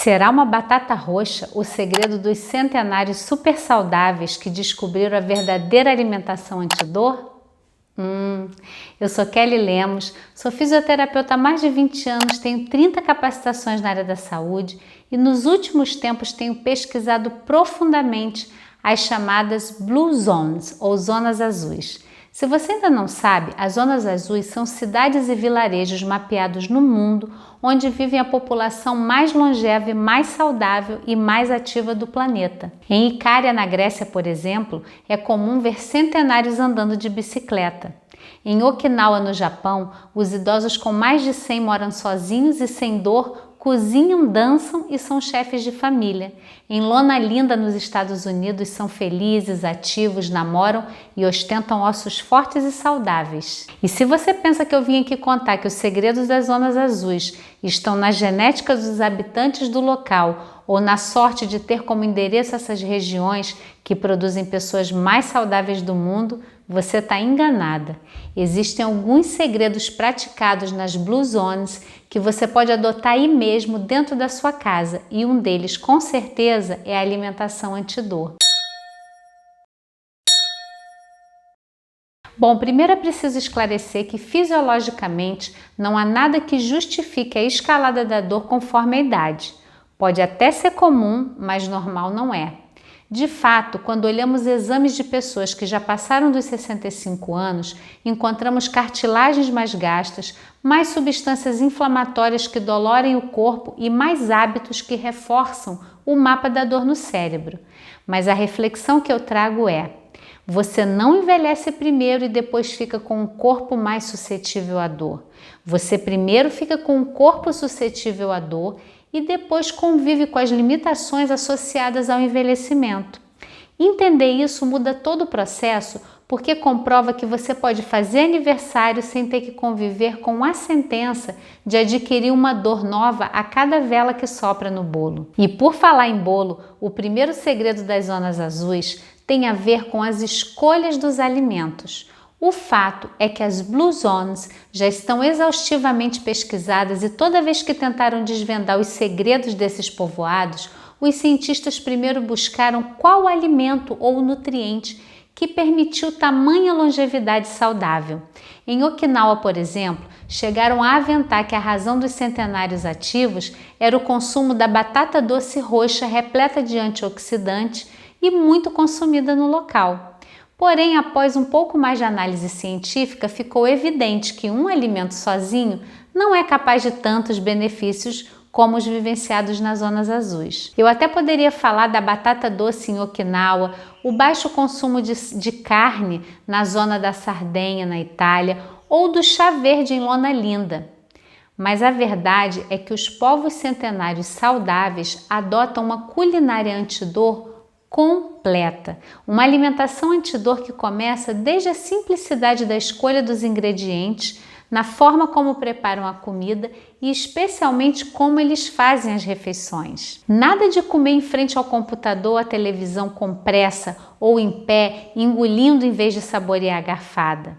Será uma batata roxa o segredo dos centenários super saudáveis que descobriram a verdadeira alimentação antidor? Eu sou Kelly Lemos, sou fisioterapeuta há mais de 20 anos, tenho 30 capacitações na área da saúde e nos últimos tempos tenho pesquisado profundamente as chamadas Blue Zones ou zonas azuis. Se você ainda não sabe, as zonas azuis são cidades e vilarejos mapeados no mundo onde vivem a população mais longeva, mais saudável e mais ativa do planeta. Em Icária, na Grécia, por exemplo, é comum ver centenários andando de bicicleta. Em Okinawa, no Japão, os idosos com mais de 100 moram sozinhos e sem dor, cozinham, dançam e são chefes de família. Em Loma Linda, nos Estados Unidos, são felizes, ativos, namoram e ostentam ossos fortes e saudáveis. E se você pensa que eu vim aqui contar que os segredos das zonas azuis estão na genética dos habitantes do local ou na sorte de ter como endereço essas regiões que produzem pessoas mais saudáveis do mundo, você está enganada. Existem alguns segredos praticados nas Blue Zones que você pode adotar aí mesmo dentro da sua casa e um deles, com certeza, é a alimentação antidor. Bom, primeiro é preciso esclarecer que fisiologicamente não há nada que justifique a escalada da dor conforme a idade. Pode até ser comum, mas normal não é. De fato, quando olhamos exames de pessoas que já passaram dos 65 anos, encontramos cartilagens mais gastas, mais substâncias inflamatórias que dolorem o corpo e mais hábitos que reforçam o mapa da dor no cérebro. Mas a reflexão que eu trago é: você não envelhece primeiro e depois fica com um corpo mais suscetível à dor. Você primeiro fica com um corpo suscetível à dor e depois convive com as limitações associadas ao envelhecimento. Entender isso muda todo o processo porque comprova que você pode fazer aniversário sem ter que conviver com a sentença de adquirir uma dor nova a cada vela que sopra no bolo. E por falar em bolo, o primeiro segredo das zonas azuis tem a ver com as escolhas dos alimentos. O fato é que as Blue Zones já estão exaustivamente pesquisadas e toda vez que tentaram desvendar os segredos desses povoados, os cientistas primeiro buscaram qual alimento ou nutriente que permitiu tamanha longevidade saudável. Em Okinawa, por exemplo, chegaram a aventar que a razão dos centenários ativos era o consumo da batata doce roxa repleta de antioxidantes e muito consumida no local. Porém, após um pouco mais de análise científica, ficou evidente que um alimento sozinho não é capaz de tantos benefícios como os vivenciados nas zonas azuis. Eu até poderia falar da batata doce em Okinawa, o baixo consumo de carne na zona da Sardenha, na Itália, ou do chá verde em Loma Linda. Mas a verdade é que os povos centenários saudáveis adotam uma culinária antidor completa, uma alimentação antidor que começa desde a simplicidade da escolha dos ingredientes, na forma como preparam a comida e especialmente como eles fazem as refeições. Nada de comer em frente ao computador ou à televisão com pressa ou em pé, engolindo em vez de saborear a garfada.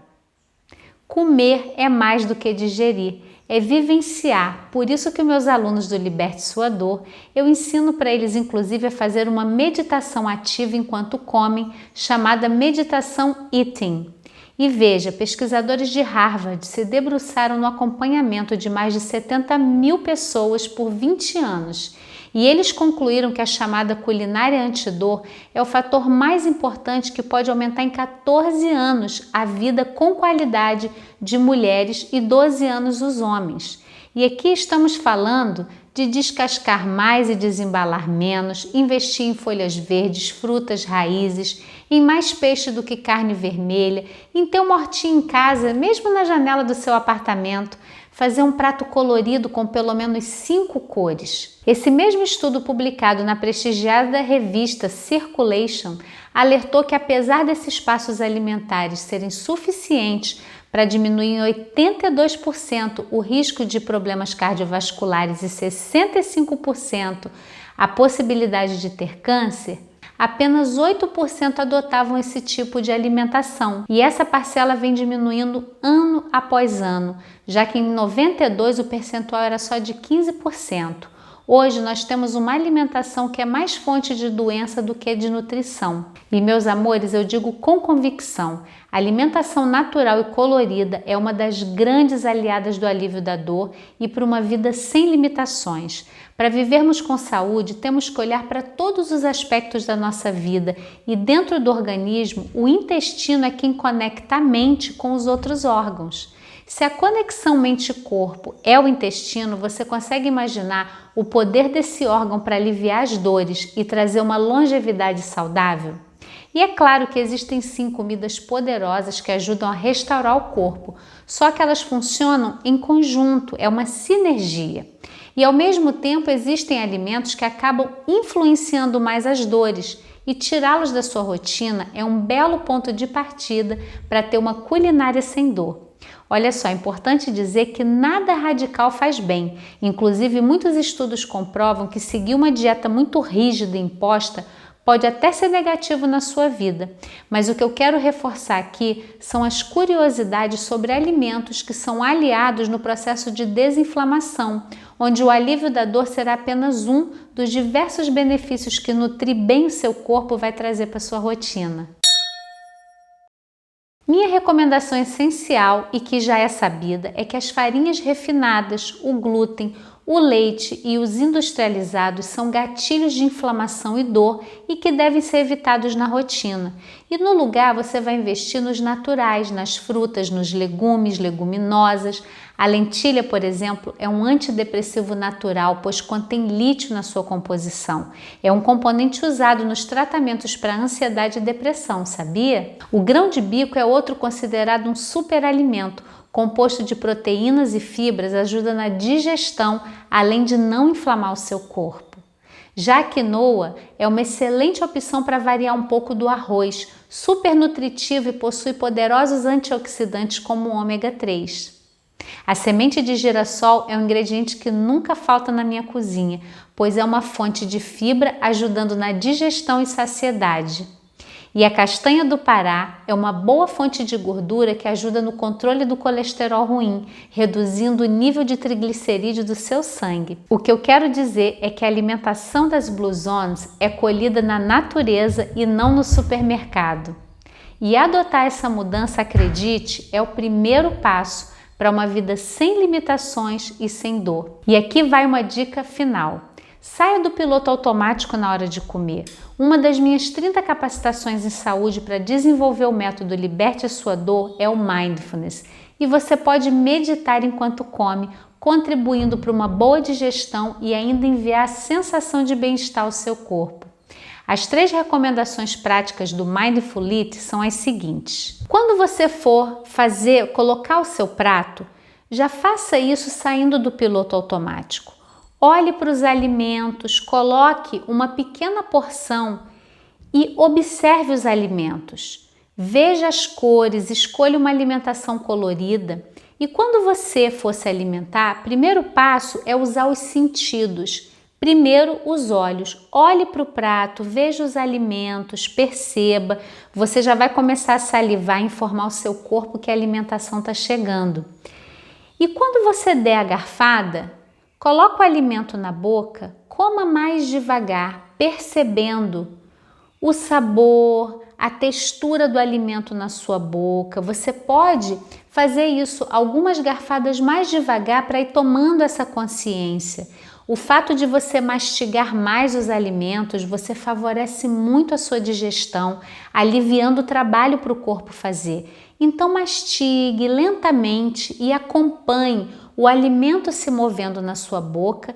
Comer é mais do que digerir, é vivenciar. Por isso que meus alunos do Liberte Sua Dor, eu ensino para eles inclusive a fazer uma meditação ativa enquanto comem, chamada meditação eating. E veja, pesquisadores de Harvard se debruçaram no acompanhamento de mais de 70 mil pessoas por 20 anos. E eles concluíram que a chamada culinária antidor é o fator mais importante que pode aumentar em 14 anos a vida com qualidade de mulheres e 12 anos os homens. E aqui estamos falando de descascar mais e desembalar menos, investir em folhas verdes, frutas, raízes, em mais peixe do que carne vermelha, em ter uma hortinha em casa, mesmo na janela do seu apartamento, fazer um prato colorido com pelo menos 5 cores. Esse mesmo estudo publicado na prestigiada revista Circulation alertou que apesar desses passos alimentares serem suficientes para diminuir em 82% o risco de problemas cardiovasculares e 65% a possibilidade de ter câncer, apenas 8% adotavam esse tipo de alimentação. E essa parcela vem diminuindo ano após ano, já que em 92 o percentual era só de 15%. Hoje nós temos uma alimentação que é mais fonte de doença do que de nutrição. E meus amores, eu digo com convicção, a alimentação natural e colorida é uma das grandes aliadas do alívio da dor e para uma vida sem limitações. Para vivermos com saúde, temos que olhar para todos os aspectos da nossa vida e dentro do organismo, o intestino é quem conecta a mente com os outros órgãos. Se a conexão mente-corpo é o intestino, você consegue imaginar o poder desse órgão para aliviar as dores e trazer uma longevidade saudável? E é claro que existem sim comidas poderosas que ajudam a restaurar o corpo, só que elas funcionam em conjunto, é uma sinergia. E ao mesmo tempo existem alimentos que acabam influenciando mais as dores e tirá-los da sua rotina é um belo ponto de partida para ter uma culinária sem dor. Olha só, é importante dizer que nada radical faz bem. Inclusive, muitos estudos comprovam que seguir uma dieta muito rígida e imposta pode até ser negativo na sua vida. Mas o que eu quero reforçar aqui são as curiosidades sobre alimentos que são aliados no processo de desinflamação, onde o alívio da dor será apenas um dos diversos benefícios que nutrir bem o seu corpo vai trazer para a sua rotina. Minha recomendação essencial e que já é sabida é que as farinhas refinadas, o glúten, o leite e os industrializados são gatilhos de inflamação e dor e que devem ser evitados na rotina. E no lugar você vai investir nos naturais, nas frutas, nos legumes, leguminosas. A lentilha, por exemplo, é um antidepressivo natural, pois contém lítio na sua composição. É um componente usado nos tratamentos para ansiedade e depressão, sabia? O grão de bico é outro considerado um superalimento. Composto de proteínas e fibras, ajuda na digestão, além de não inflamar o seu corpo. Já a quinoa é uma excelente opção para variar um pouco do arroz, super nutritivo e possui poderosos antioxidantes como o ômega 3. A semente de girassol é um ingrediente que nunca falta na minha cozinha, pois é uma fonte de fibra ajudando na digestão e saciedade. E a castanha do Pará é uma boa fonte de gordura que ajuda no controle do colesterol ruim, reduzindo o nível de triglicerídeos do seu sangue. O que eu quero dizer é que a alimentação das Blue Zones é colhida na natureza e não no supermercado. E adotar essa mudança, acredite, é o primeiro passo para uma vida sem limitações e sem dor. E aqui vai uma dica final. Saia do piloto automático na hora de comer. Uma das minhas 30 capacitações em saúde para desenvolver o método Liberte a Sua Dor é o Mindfulness. E você pode meditar enquanto come, contribuindo para uma boa digestão e ainda enviar a sensação de bem-estar ao seu corpo. As 3 recomendações práticas do Mindful Eating são as seguintes. Quando você for colocar o seu prato, já faça isso saindo do piloto automático. Olhe para os alimentos, coloque uma pequena porção e observe os alimentos. Veja as cores, escolha uma alimentação colorida. E quando você for se alimentar, primeiro passo é usar os sentidos. Primeiro, os olhos. Olhe para o prato, veja os alimentos, perceba. Você já vai começar a salivar e informar o seu corpo que a alimentação está chegando. E quando você der a garfada, coloque o alimento na boca, coma mais devagar, percebendo o sabor, a textura do alimento na sua boca. Você pode fazer isso algumas garfadas mais devagar para ir tomando essa consciência. O fato de você mastigar mais os alimentos, você favorece muito a sua digestão, aliviando o trabalho para o corpo fazer. Então mastigue lentamente e acompanhe o alimento se movendo na sua boca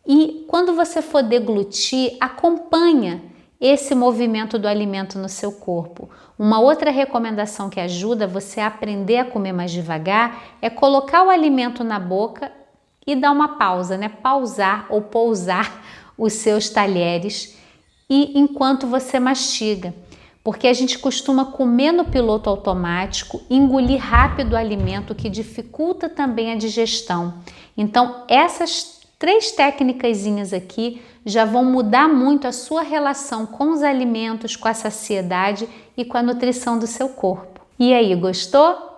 e quando você for deglutir, acompanha esse movimento do alimento no seu corpo. Uma outra recomendação que ajuda você a aprender a comer mais devagar é colocar o alimento na boca e dar uma pausa, né? Pausar ou pousar os seus talheres e enquanto você mastiga. Porque a gente costuma comer no piloto automático, engolir rápido o alimento, que dificulta também a digestão. Então, essas 3 técnicazinhas aqui já vão mudar muito a sua relação com os alimentos, com a saciedade e com a nutrição do seu corpo. E aí, gostou?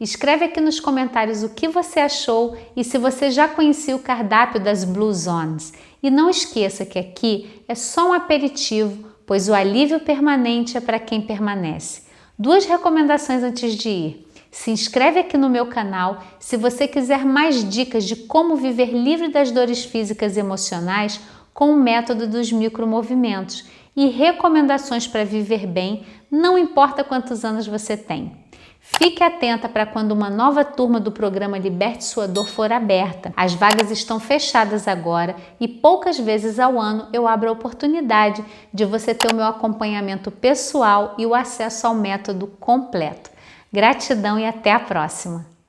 Escreve aqui nos comentários o que você achou e se você já conhecia o cardápio das Blue Zones. E não esqueça que aqui é só um aperitivo, pois o alívio permanente é para quem permanece. 2 recomendações antes de ir. Se inscreve aqui no meu canal se você quiser mais dicas de como viver livre das dores físicas e emocionais com o método dos micromovimentos e recomendações para viver bem, não importa quantos anos você tem. Fique atenta para quando uma nova turma do programa Liberte Sua Dor for aberta. As vagas estão fechadas agora e poucas vezes ao ano eu abro a oportunidade de você ter o meu acompanhamento pessoal e o acesso ao método completo. Gratidão e até a próxima!